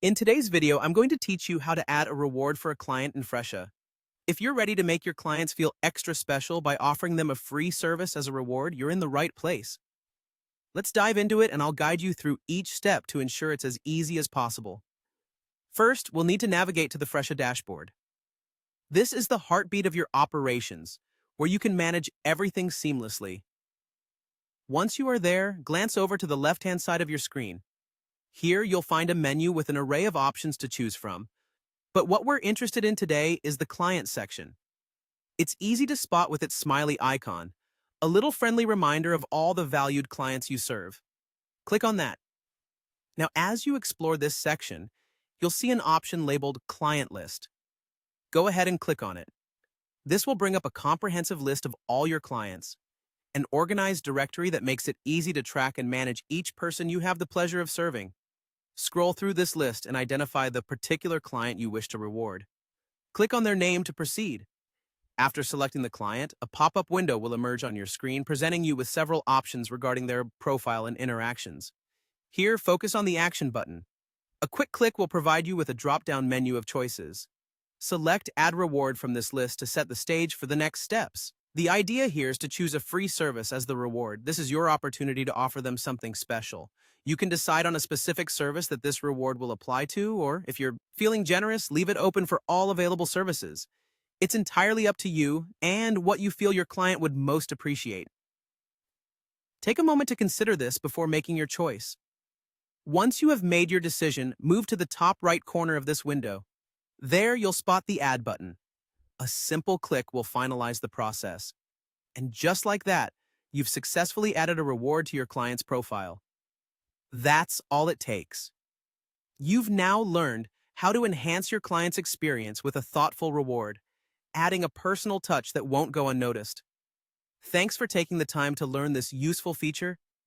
In today's video, I'm going to teach you how to add a reward for a client in Fresha. If you're ready to make your clients feel extra special by offering them a free service as a reward, you're in the right place. Let's dive into it and I'll guide you through each step to ensure it's as easy as possible. First, we'll need to navigate to the Fresha dashboard. This is the heartbeat of your operations, where you can manage everything seamlessly. Once you are there, glance over to the left-hand side of your screen. Here, you'll find a menu with an array of options to choose from. But what we're interested in today is the client section. It's easy to spot with its smiley icon, a little friendly reminder of all the valued clients you serve. Click on that. Now, as you explore this section, you'll see an option labeled Client List. Go ahead and click on it. This will bring up a comprehensive list of all your clients, an organized directory that makes it easy to track and manage each person you have the pleasure of serving. Scroll through this list and identify the particular client you wish to reward. Click on their name to proceed. After selecting the client, a pop-up window will emerge on your screen, presenting you with several options regarding their profile and interactions. Here, focus on the Action button. A quick click will provide you with a drop-down menu of choices. Select Add Reward from this list to set the stage for the next steps. The idea here is to choose a free service as the reward. This is your opportunity to offer them something special. You can decide on a specific service that this reward will apply to, or if you're feeling generous, leave it open for all available services. It's entirely up to you and what you feel your client would most appreciate. Take a moment to consider this before making your choice. Once you have made your decision, move to the top right corner of this window. There, you'll spot the Add button. A simple click will finalize the process. And just like that, you've successfully added a reward to your client's profile. That's all it takes. You've now learned how to enhance your client's experience with a thoughtful reward, adding a personal touch that won't go unnoticed. Thanks for taking the time to learn this useful feature,